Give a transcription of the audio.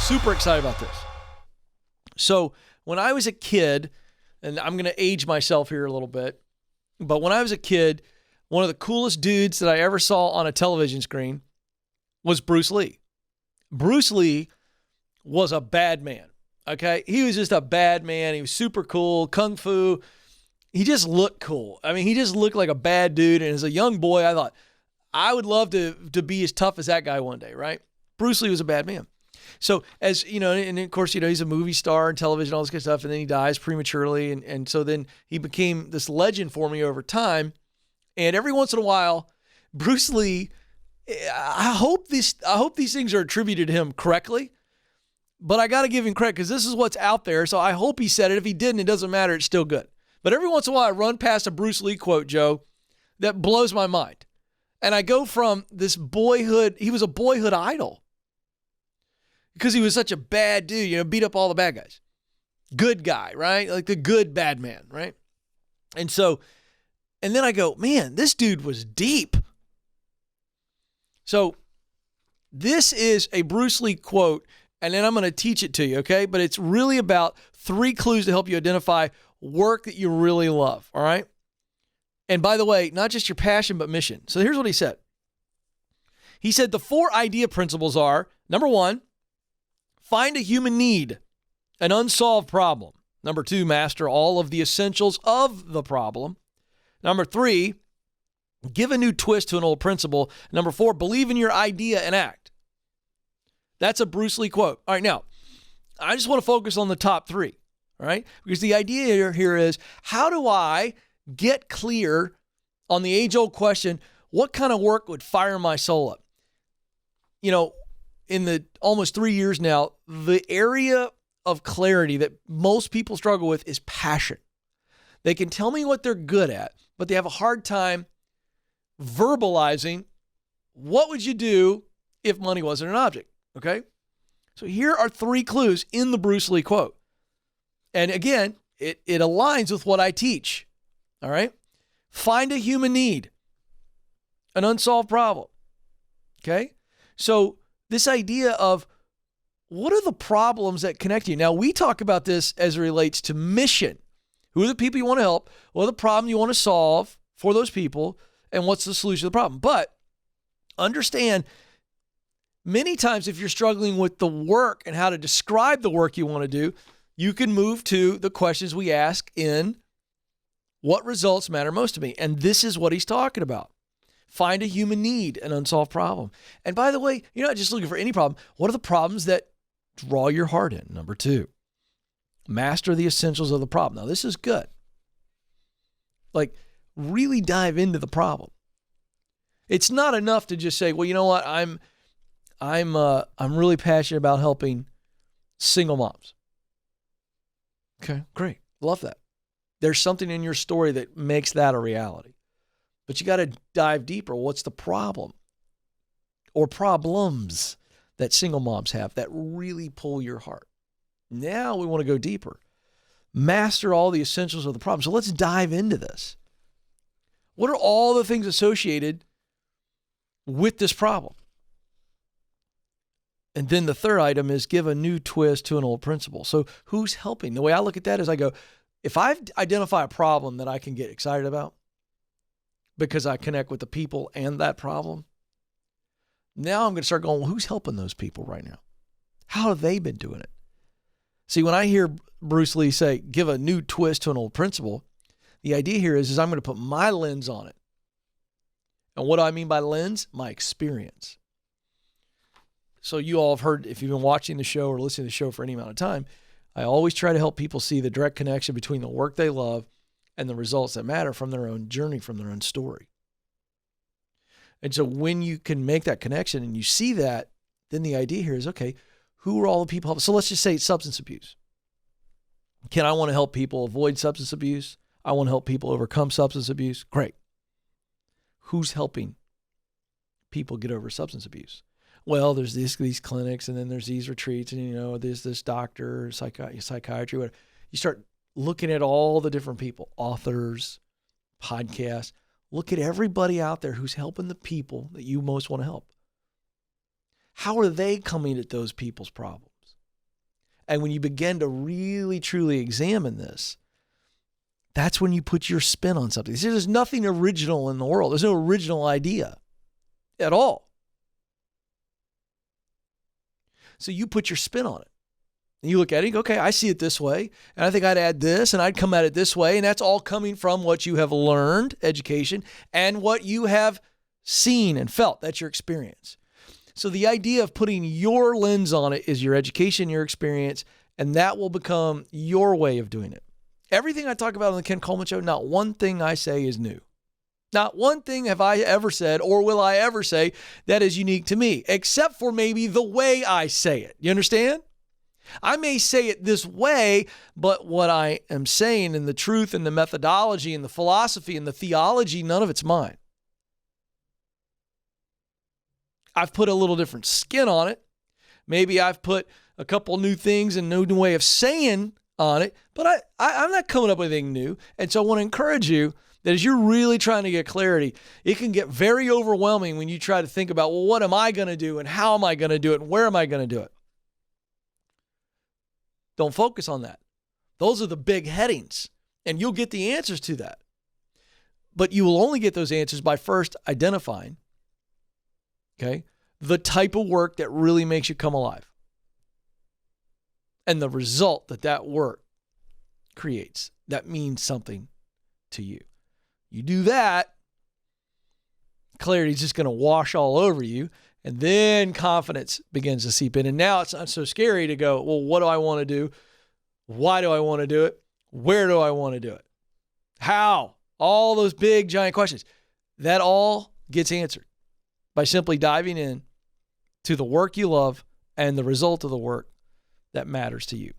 Super excited about this. So when I was a kid, and I'm going to age myself here a little bit, but when I was a kid, one of the coolest dudes that I ever saw on a television screen was Bruce Lee. Bruce Lee was a bad man, okay? He was just a bad man. He was super cool, kung fu. He just looked cool. I mean, he just looked like a bad dude. And as a young boy, I thought, I would love to be as tough as that guy one day, right? Bruce Lee was a bad man. So as, you know, and of course, you know, he's a movie star and television, all this kind of stuff, and then he dies prematurely. And so then he became this legend for me over time. And every once in a while, Bruce Lee, I hope these things are attributed to him correctly, but I got to give him credit because this is what's out there. So I hope he said it. If he didn't, it doesn't matter. It's still good. But every once in a while, I run past a Bruce Lee quote, Joe, that blows my mind. And I go from this boyhood, he was a boyhood idol because he was such a bad dude, you know, beat up all the bad guys. Good guy, right? Like the good bad man, right? And then I go, man, this dude was deep. So this is a Bruce Lee quote, and then I'm going to teach it to you, okay? But it's really about 3 clues to help you identify work that you really love, all right? And by the way, not just your passion, but mission. So here's what he said. He said the 4 idea principles are, number 1, find a human need, an unsolved problem. Number 2, master all of the essentials of the problem. Number 3, give a new twist to an old principle. Number 4, believe in your idea and act. That's a Bruce Lee quote. All right, now, I just want to focus on the top 3, all right? Because the idea here is, how do I get clear on the age-old question, what kind of work would fire my soul up? You know, in the almost 3 years now, the area of clarity that most people struggle with is passion. They can tell me what they're good at, but they have a hard time verbalizing what would you do if money wasn't an object, okay? So here are 3 clues in the Bruce Lee quote. And again, it aligns with what I teach, all right? Find a human need, an unsolved problem, okay? So this idea of what are the problems that connect you? Now, we talk about this as it relates to mission. Who are the people you want to help? What are the problems you want to solve for those people? And what's the solution to the problem? But understand, many times if you're struggling with the work and how to describe the work you want to do, you can move to the questions we ask in what results matter most to me. And this is what he's talking about. Find a human need, an unsolved problem. And by the way, you're not just looking for any problem. What are the problems that draw your heart in? Number 2, master the essentials of the problem. Now, this is good. Like, really dive into the problem. It's not enough to just say, well, you know what? I'm really passionate about helping single moms. Okay, great. Love that. There's something in your story that makes that a reality. But you got to dive deeper. What's the problem or problems that single moms have that really pull your heart? Now we want to go deeper. Master all the essentials of the problem. So let's dive into this. What are all the things associated with this problem? And then the third item is give a new twist to an old principle. So who's helping? The way I look at that is I go, if I identify a problem that I can get excited about because I connect with the people and that problem, now I'm going to start going, well, who's helping those people right now? How have they been doing it? See, when I hear Bruce Lee say, give a new twist to an old principle, the idea here is I'm going to put my lens on it. And what do I mean by lens? My experience. So you all have heard, if you've been watching the show or listening to the show for any amount of time, I always try to help people see the direct connection between the work they love and the results that matter from their own journey, from their own story. And so when you can make that connection and you see that, then the idea here is, okay, who are all the people helping? So let's just say it's substance abuse. I want to help people avoid substance abuse? I want to help people overcome substance abuse? Great. Who's helping people get over substance abuse? Well, there's these clinics, and then there's these retreats, and, you know, there's this doctor, psychiatry, whatever. You start looking at all the different people, authors, podcasts. Look at everybody out there who's helping the people that you most want to help. How are they coming at those people's problems? And when you begin to really, truly examine this, that's when you put your spin on something. See, there's nothing original in the world. There's no original idea at all. So you put your spin on it. And you look at it and go, okay, I see it this way, and I think I'd add this, and I'd come at it this way, and that's all coming from what you have learned, education, and what you have seen and felt. That's your experience. So the idea of putting your lens on it is your education, your experience, and that will become your way of doing it. Everything I talk about on the Ken Coleman Show, not one thing I say is new. Not one thing have I ever said or will I ever say that is unique to me, except for maybe the way I say it. You understand? I may say it this way, but what I am saying and the truth and the methodology and the philosophy and the theology, none of it's mine. I've put a little different skin on it. Maybe I've put a couple new things and a new way of saying on it, but I'm not coming up with anything new. And so I want to encourage you that as you're really trying to get clarity, it can get very overwhelming when you try to think about, well, what am I going to do and how am I going to do it and where am I going to do it? Don't focus on that. Those are the big headings, and you'll get the answers to that. But you will only get those answers by first identifying, okay, the type of work that really makes you come alive and the result that that work creates that means something to you. You do that, clarity is just going to wash all over you. And then confidence begins to seep in. And now it's not so scary to go, well, what do I want to do? Why do I want to do it? Where do I want to do it? How? All those big, giant questions. That all gets answered by simply diving in to the work you love and the result of the work that matters to you.